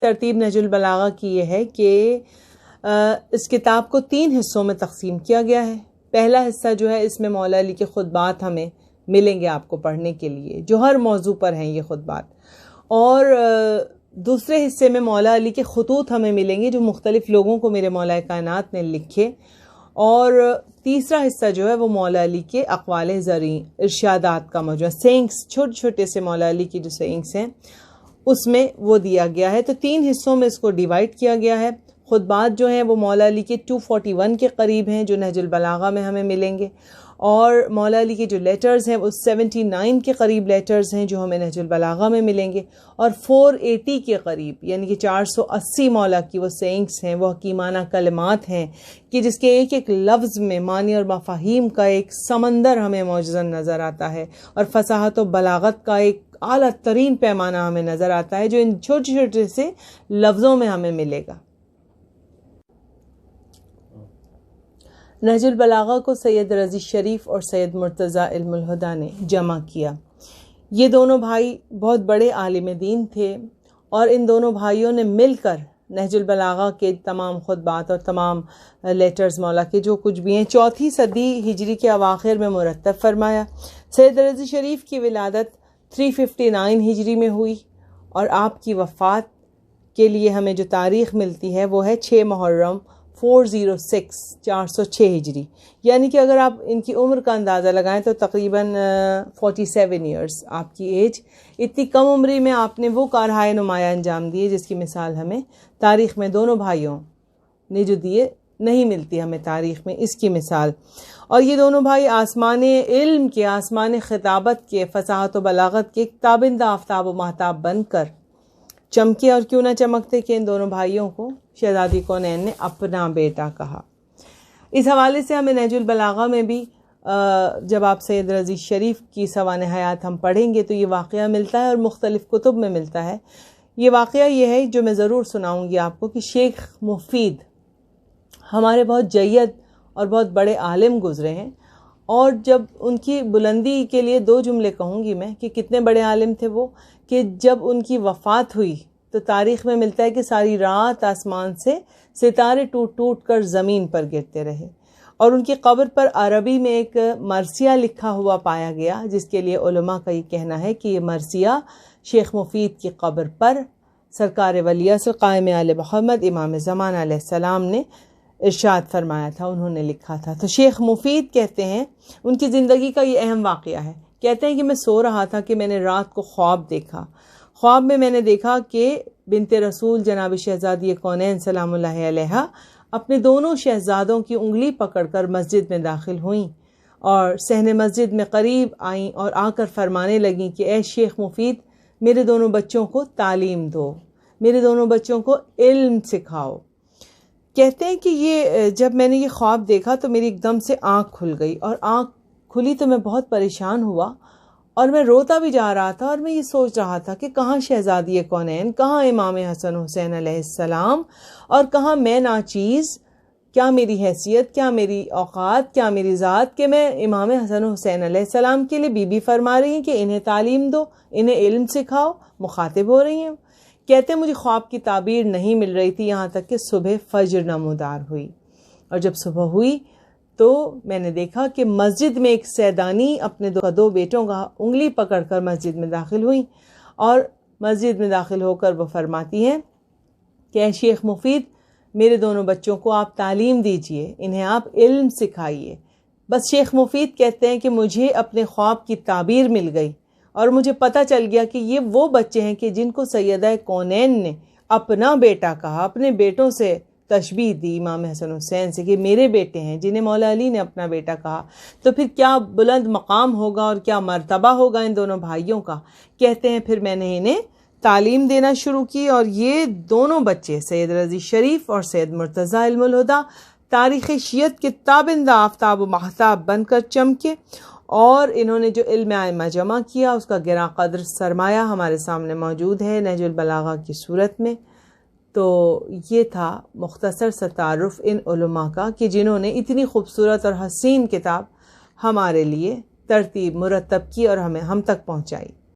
ترتیب نہج البلاغہ کی یہ ہے کہ اس کتاب کو 3 حصوں میں تقسیم کیا گیا ہے. پہلا حصہ جو ہے اس میں مولا علی کے خطبات ہمیں ملیں گے آپ کو پڑھنے کے لیے، جو ہر موضوع پر ہیں یہ خطبات. اور دوسرے حصے میں مولا علی کے خطوط ہمیں ملیں گے جو مختلف لوگوں کو میرے مولا کائنات نے لکھے. اور تیسرا حصہ جو ہے وہ مولا علی کے اقوال زرعی، ارشادات کا مجموعہ، سینکس، چھوٹے چھوٹے سے مولا علی کی جو سینکس ہیں اس میں وہ دیا گیا ہے. تو 3 حصوں میں اس کو ڈیوائڈ کیا گیا ہے. خطبات جو ہیں وہ مولا علی کے 241 کے قریب ہیں جو نہج البلاغہ میں ہمیں ملیں گے، اور مولا علی کے جو لیٹرز ہیں وہ 79 کے قریب لیٹرز ہیں جو ہمیں نہج البلاغہ میں ملیں گے، اور 480 کے قریب یعنی کہ 480 مولا کی وہ سینکس ہیں، وہ حکیمانہ کلمات ہیں کہ جس کے ایک ایک لفظ میں معنی اور مفاہیم کا ایک سمندر ہمیں موجزن نظر آتا ہے، اور فصاحت و بلاغت کا ایک اعلیٰ ترین پیمانہ ہمیں نظر آتا ہے جو ان چھوٹے چھوٹے سے لفظوں میں ہمیں ملے گا. نہج البلاغہ کو سید رضی شریف اور سید مرتضیٰ علم الہدیٰ نے جمع کیا. یہ دونوں بھائی بہت بڑے عالم دین تھے، اور ان دونوں بھائیوں نے مل کر نہج البلاغہ کے تمام خطبات اور تمام لیٹرز مولا کے جو کچھ بھی ہیں 4 صدی ہجری کے اواخر میں مرتب فرمایا. سید رضی شریف کی ولادت 359 ہجری میں ہوئی، اور آپ کی وفات کے لیے ہمیں جو تاریخ ملتی ہے وہ ہے 6 محرم 406 406 ہجری. یعنی کہ اگر آپ ان کی عمر کا اندازہ لگائیں تو تقریباً 47 ایئرز آپ کی ایج. اتنی کم عمری میں آپ نے وہ کارہائے نمایاں انجام دیے جس کی مثال ہمیں تاریخ میں دونوں بھائیوں نے جو دیے نہیں ملتی ہمیں تاریخ میں اس کی مثال. اور یہ دونوں بھائی آسمان علم کے، آسمان خطابت کے، فصاحت و بلاغت کے تابندہ آفتاب و ماہتاب بن کر چمکے. اور کیوں نہ چمکتے کہ ان دونوں بھائیوں کو شہزادی کونین نے اپنا بیٹا کہا. اس حوالے سے ہمیں نہج البلاغہ میں بھی جب آپ سید رضی شریف کی سوانح حیات ہم پڑھیں گے تو یہ واقعہ ملتا ہے، اور مختلف کتب میں ملتا ہے. یہ واقعہ یہ ہے جو میں ضرور سناؤں گی آپ کو کہ شیخ مفید ہمارے بہت جید اور بہت بڑے عالم گزرے ہیں، اور جب ان کی بلندی کے لیے 2 جملے کہوں گی میں کہ کتنے بڑے عالم تھے وہ، کہ جب ان کی وفات ہوئی تو تاریخ میں ملتا ہے کہ ساری رات آسمان سے ستارے ٹوٹ ٹوٹ کر زمین پر گرتے رہے، اور ان کی قبر پر عربی میں ایک مرثیہ لکھا ہوا پایا گیا، جس کے لیے علماء کا یہ کہنا ہے کہ یہ مرثیہ شیخ مفید کی قبر پر سرکار ولی اصل قائم آل محمد امام زمان علیہ السلام نے ارشاد فرمایا تھا، انہوں نے لکھا تھا. تو شیخ مفید کہتے ہیں ان کی زندگی کا یہ اہم واقعہ ہے. کہتے ہیں کہ میں سو رہا تھا کہ میں نے رات کو خواب دیکھا. خواب میں نے دیکھا کہ بنت رسول جناب شہزادی کونین سلام اللہ علیہ اپنے دونوں شہزادوں کی انگلی پکڑ کر مسجد میں داخل ہوئیں، اور صحن مسجد میں قریب آئیں اور آ کر فرمانے لگیں کہ اے شیخ مفید، میرے دونوں بچوں کو تعلیم دو، میرے دونوں بچوں کو علم سکھاؤ. کہتے ہیں کہ یہ جب میں نے یہ خواب دیکھا تو میری ایک دم سے آنکھ کھل گئی، اور آنکھ کھلی تو میں بہت پریشان ہوا، اور میں روتا بھی جا رہا تھا، اور میں یہ سوچ رہا تھا کہ کہاں شہزادی کونین، کہاں امام حسن حسین علیہ السلام، اور کہاں میں ناچیز، کیا میری حیثیت، کیا میری اوقات، کیا میری ذات کہ میں امام حسن حسین علیہ السلام کے لیے بی بی فرما رہی ہیں کہ انہیں تعلیم دو، انہیں علم سکھاؤ، مخاطب ہو رہی ہیں. کہتے ہیں مجھے خواب کی تعبیر نہیں مل رہی تھی، یہاں تک کہ صبح فجر نمودار ہوئی. اور جب صبح ہوئی تو میں نے دیکھا کہ مسجد میں ایک سیدانی اپنے 2 بیٹوں کا انگلی پکڑ کر مسجد میں داخل ہوئی، اور مسجد میں داخل ہو کر وہ فرماتی ہیں کہ اے شیخ مفید، میرے دونوں بچوں کو آپ تعلیم دیجئے، انہیں آپ علم سکھائیے. بس شیخ مفید کہتے ہیں کہ مجھے اپنے خواب کی تعبیر مل گئی، اور مجھے پتہ چل گیا کہ یہ وہ بچے ہیں کہ جن کو سیدہ کونین نے اپنا بیٹا کہا، اپنے بیٹوں سے تشبیہ دی امام حسن حسین سے کہ میرے بیٹے ہیں، جنہیں مولا علی نے اپنا بیٹا کہا. تو پھر کیا بلند مقام ہوگا اور کیا مرتبہ ہوگا ان دونوں بھائیوں کا. کہتے ہیں پھر میں نے انہیں تعلیم دینا شروع کی، اور یہ دونوں بچے سید رضی شریف اور سید مرتضیٰ علم الہدیٰ تاریخ شیعت کے تابندہ آفتاب و ماہتاب بن کر چمکے، اور انہوں نے جو علم ائمہ جمع کیا اس کا گراں قدر سرمایہ ہمارے سامنے موجود ہے نہج البلاغہ کی صورت میں. تو یہ تھا مختصر سا تعارف ان علماء کا کہ جنہوں نے اتنی خوبصورت اور حسین کتاب ہمارے لیے ترتیب مرتب کی اور ہم تک پہنچائی.